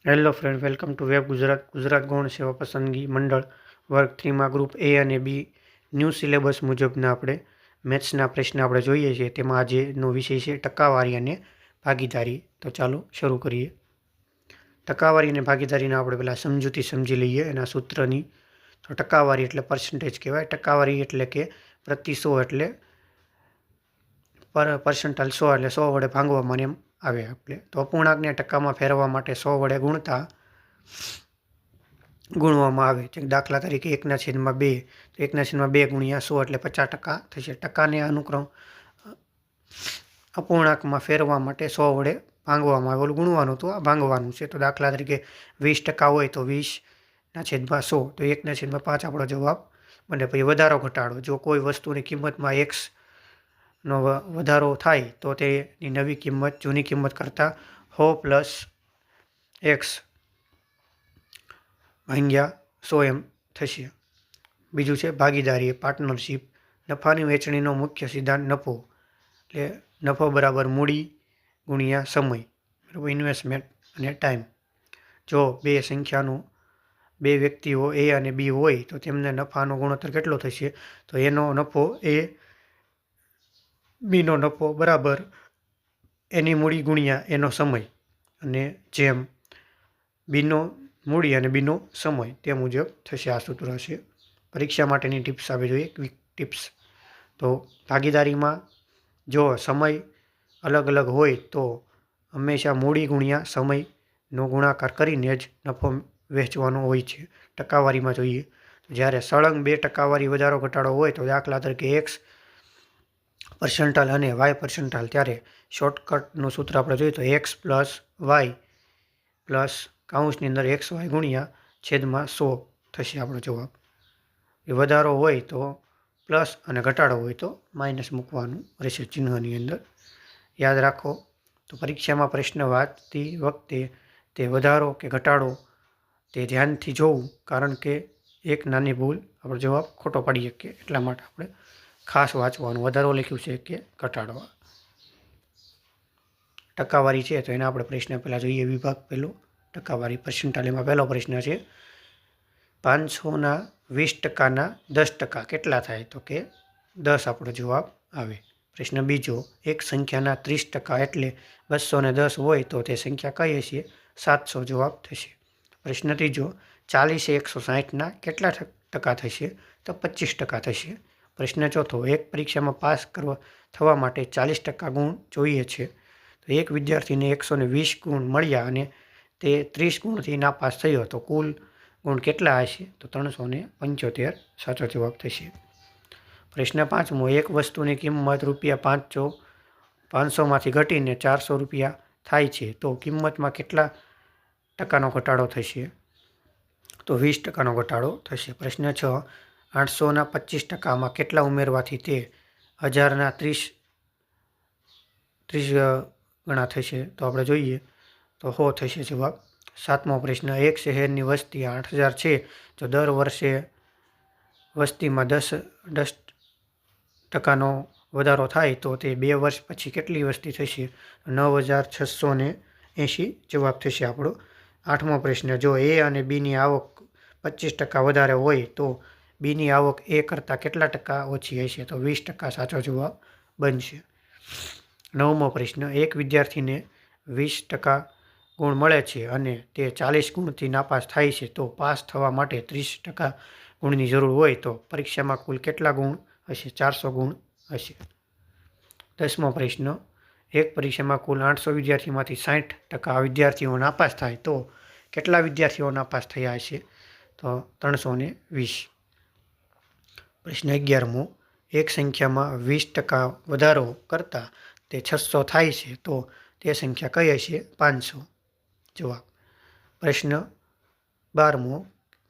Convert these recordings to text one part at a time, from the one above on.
Hello friend, welcome to web Gujarat ગૌણ સેવા પસંદગી મંડળ વર્ગ 3 માં ગ્રુપ એ અને બી ન્યૂ સિલેબસ મુજબના આપણે મેથ્સના પ્રશ્ન આપણે જોઈએ છીએ. તેમાં આજેનો વિષય છે ટકાવારી અને ભાગીદારી. તો ચાલો શરૂ કરીએ. ટકાવારી અને ભાગીદારીના આપણે પહેલાં સમજૂતી સમજી લઈએ એના સૂત્રની. તો ટકાવારી એટલે પર્સન્ટેજ કહેવાય. ટકાવારી એટલે કે પ્રતિ 100 એટલે પર્સન્ટાઇલ 100 એટલે 100 વડે ભાંગવામાં એમ આવે આપણે. તો અપૂર્ણાંકને ટકામાં ફેરવવા માટે 100 વડે ગુણવામાં આવે. દાખલા તરીકે 1/2. તો 1/2 ગુણ્યા 100 એટલે 50% થશે. ટકાને અનુક્રમ અપૂર્ણાંકમાં ફેરવવા માટે 100 વડે ભાંગવામાં આવે. ઓલું ગુણવાનું તો આ ભાંગવાનું છે. તો દાખલા તરીકે 20% હોય તો 20/100. તો 1/5 આપણો જવાબ બને. પછી વધારો ઘટાડો. જો કોઈ વસ્તુની કિંમતમાં x નો વધારો થાય તો તેની નવી કિંમત જૂની કિંમત કરતાં 100 + x ભાગ્યા 100 એમ થશે. બીજું છે ભાગીદારી, પાર્ટનરશિપ. નફાની વહેંચણીનો મુખ્ય સિદ્ધાંત નફો એટલે નફો બરાબર મૂડી ગુણ્યા સમય, બરાબર, ઇન્વેસ્ટમેન્ટ અને ટાઈમ. જો બે વ્યક્તિઓ એ અને બી હોય તો તેમને નફાનો ગુણોત્તર કેટલો થશે? તો એનો નફો એ બીનો નફો બરાબર એની મૂડી ગુણ્યા એનો સમય. અને જેમ બીનો મૂડી અને બીનો સમય તે મુજબ થશે. આ સૂત્ર છે. પરીક્ષા માટેની ટિપ્સ આવી જોઈએ, ક્વિક ટિપ્સ. તો ભાગીદારીમાં જો સમય અલગ અલગ હોય તો હંમેશા મૂડી ગુણ્યા સમયનો ગુણાકાર કરીને જ નફો વહેંચવાનો હોય છે. ટકાવારીમાં જોઈએ તો જ્યારે સળંગ 2 ટકાવારી વધારો ઘટાડો હોય તો દાખલા તરીકે x% અને y%, ત્યારે શોર્ટકટનું સૂત્ર આપણે જોઈએ તો x + y પ્લસ કૌંસની અંદર xy ગુણ્યા છેદમાં 100 થશે આપણો જવાબ. એ વધારો હોય તો પ્લસ અને ઘટાડો હોય તો માઇનસ મૂકવાનું રહેશે ચિહ્નની અંદર. યાદ રાખો. તો પરીક્ષામાં પ્રશ્ન વાંચતી વખતે તે વધારો કે ઘટાડો તે ધ્યાનથી જોવું, કારણ કે એક નાની ભૂલ આપણો જવાબ ખોટો પાડી શકીએ. એટલા માટે આપણે ખાસ વાંચવાનું. વધારો લખ્યું છે કે ઘટાડો. ટકાવારી છે તો એના આપણે પ્રશ્ન પહેલાં જોઈએ. વિભાગ પહેલો ટકાવારી પર્સન્ટાઇલ. એમાં પહેલો પ્રશ્ન છે 500ના 20%ના 10% કેટલા થાય? તો કે 10 આપણો જવાબ આવે. પ્રશ્ન બીજો, એક સંખ્યાના 30% એટલે 210 હોય તો તે સંખ્યા કઈ હશે? 700 જવાબ થશે. પ્રશ્ન ત્રીજો, 40 એ 160ના કેટલા ટકા થશે? તો 25% થશે. પ્રશ્ન ચોથો, એક પરીક્ષામાં પાસ થવા માટે 40% ગુણ જોઈએ છે. તો એક વિદ્યાર્થીને 120 ગુણ મળ્યા અને તે 30 ગુણથી નાપાસ થયો તો કુલ ગુણ કેટલા હશે? તો 375 સાચો જવાબ થશે. પ્રશ્ન પાંચમો, એક વસ્તુની કિંમત ₹500માંથી ઘટીને ₹400 થાય છે તો કિંમતમાં કેટલા ટકાનો ઘટાડો થશે? તો 20%નો ઘટાડો થશે. પ્રશ્ન 6, 800ના 25%માં કેટલા ઉમેરવાથી તે 1000ના 30 ગણા થશે? તો આપણે જોઈએ તો 100 થશે જવાબ. સાતમો પ્રશ્ન, એક શહેરની વસ્તી 8000 છે. જો દર વર્ષે વસ્તીમાં 10% વધારો થાય તો તે 2 વર્ષ પછી કેટલી વસ્તી થશે? 9680 જવાબ થશે આપણો. આઠમો પ્રશ્ન, જો એ અને બીની આવક 25% વધારે હોય તો બીની આવક એ કરતાં કેટલા ટકા ઓછી હશે? તો 20% સાચો જવાબ બનશે. નવમો પ્રશ્ન, એક વિદ્યાર્થીને 20% ગુણ મળે છે અને તે 40 ગુણથી નાપાસ થાય છે તો પાસ થવા માટે 30% ગુણની જરૂર હોય તો પરીક્ષામાં કુલ કેટલા ગુણ હશે? 400 ગુણ હશે. 10મો પ્રશ્ન, એક પરીક્ષામાં કુલ 800 વિદ્યાર્થીમાંથી 60% વિદ્યાર્થીઓ નાપાસ થાય તો કેટલા વિદ્યાર્થીઓ નાપાસ થયા હશે? તો 320. પ્રશ્ન 11મો, એક સંખ્યામાં 20% વધારો કરતાં તે 600 થાય છે તો તે સંખ્યા કઈ હશે? 500 જવાબ. પ્રશ્ન 12મો,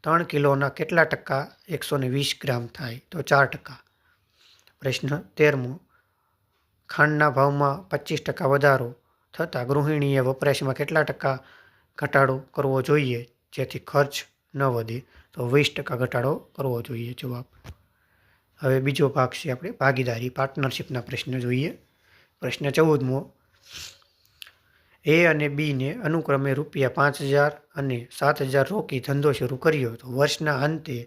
3 કિલોના કેટલા ટકા 120 ગ્રામ થાય? તો 4%. પ્રશ્ન 13મો, ખાંડના ભાવમાં 25% વધારો થતાં ગૃહિણીએ વપરાશમાં કેટલા ટકા ઘટાડો કરવો જોઈએ જેથી ખર્ચ ન વધે? તો 20% ઘટાડો કરવો જોઈએ જવાબ. હવે બીજો ભાગ છે આપણે ભાગીદારી, પાર્ટનરશિપના પ્રશ્ન જોઈએ. પ્રશ્ન 14મો, એ અને બીને અનુક્રમે ₹5,000 અને ₹7,000 રોકી ધંધો શરૂ કર્યો તો વર્ષના અંતે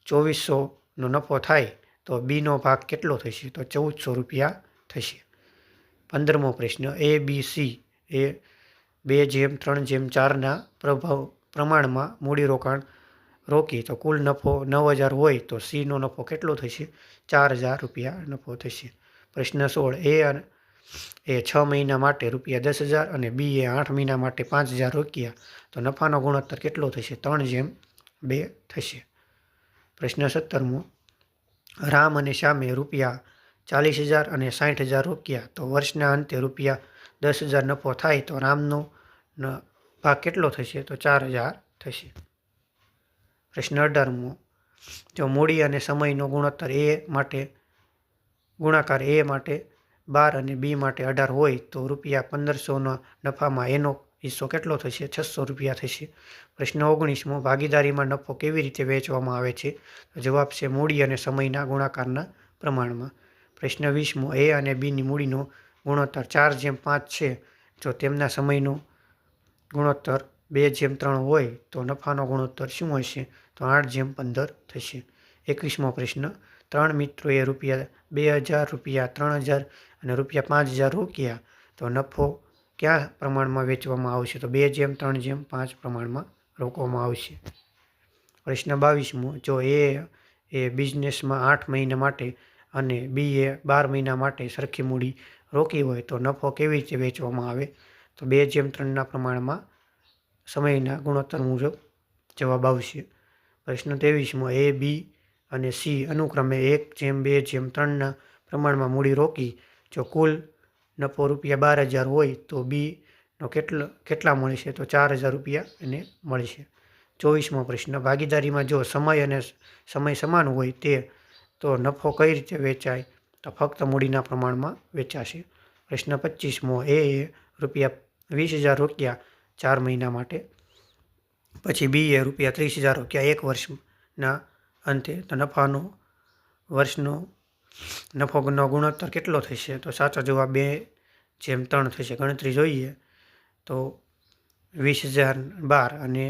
₹2,400નો નફો થાય તો બીનો ભાગ કેટલો થશે? તો ₹1,400 થશે. 15મો પ્રશ્ન, એ બી સી એ 2:3:4ના પ્રમાણમાં મૂડીરોકાણ રોકી તો કુલ નફો 9,000 હોય તો સીનો નફો કેટલો થશે? ₹4,000 નફો થશે. પ્રશ્ન 16, એ 6 મહિના માટે ₹10,000 અને બી એ 8 મહિના માટે 5,000 રોક્યા તો નફાનો ગુણોત્તર કેટલો થશે? 3:2 થશે. પ્રશ્ન 17મો, રામ અને શ્યામે ₹40,000 અને 60,000 રોક્યા તો વર્ષના અંતે ₹10,000 નફો થાય તો રામનો ભાગ કેટલો થશે? તો 4,000 થશે. પ્રશ્ન 18મો, જો મૂડી અને સમયનો ગુણાકાર એ માટે 12 અને બી માટે 18 હોય તો ₹1,500ના નફામાં એનો હિસ્સો કેટલો થશે? ₹600 થશે. પ્રશ્ન 19મો, ભાગીદારીમાં નફો કેવી રીતે વહેંચવામાં આવે છે? તો જવાબ છે મૂડી અને સમયના ગુણાકારના પ્રમાણમાં. પ્રશ્ન 20મો, એ અને બીની મૂડીનો ગુણોત્તર 4:5 છે. જો તેમના સમયનો ગુણોત્તર 2:3 હોય તો નફાનો ગુણોત્તર શું હશે? તો 8:15 થશે. 21મો પ્રશ્ન, 3 મિત્રોએ ₹2,000, ₹3,000 અને ₹5,000 રોક્યા તો નફો કયા પ્રમાણમાં વેચવામાં આવશે? તો 2:3:5 પ્રમાણમાં રોકવામાં આવશે. પ્રશ્ન 22મો, જો એ બિઝનેસમાં 8 મહિના માટે અને બી એ 12 મહિના માટે સરખી મૂડી રોકી હોય તો નફો કેવી રીતે વેચવામાં આવે? તો 2:3ના પ્રમાણમાં સમયના ગુણોત્તર મુજબ જવાબ આવશે. પ્રશ્ન 23મો, એ બી અને સી અનુક્રમે 1:2:3ના પ્રમાણમાં મૂડી રોકી જો કુલ નફો ₹12,000 હોય તો બીનો કેટલા મળશે? તો ₹4,000 એને મળશે. 24મો પ્રશ્ન, ભાગીદારીમાં જો સમય સમાન હોય તો નફો કઈ રીતે વેચાય? તો ફક્ત મૂડીના પ્રમાણમાં વેચાશે. પ્રશ્ન 25મો, એ ₹20,000 રોક્યા 4 મહિના માટે, પછી બી એ ₹30,000 રોક્યા 1 વર્ષના અંતે તો વર્ષનો નફોનો ગુણોત્તર કેટલો થશે? તો સાચો જવાબ 2:3 થશે. ગણતરી જોઈએ તો 20,012 અને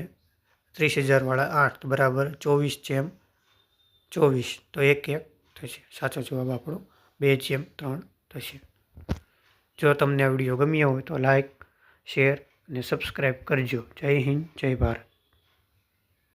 30,000 વાળા 8 બરાબર 24:24 તો 1:1 થશે. સાચો જવાબ આપણો 2:3 થશે. જો તમને આ વિડીયો ગમ્યો હોય તો લાઈક, શેર અને સબસ્ક્રાઈબ કરજો. જય હિન્દ, જય ભારત.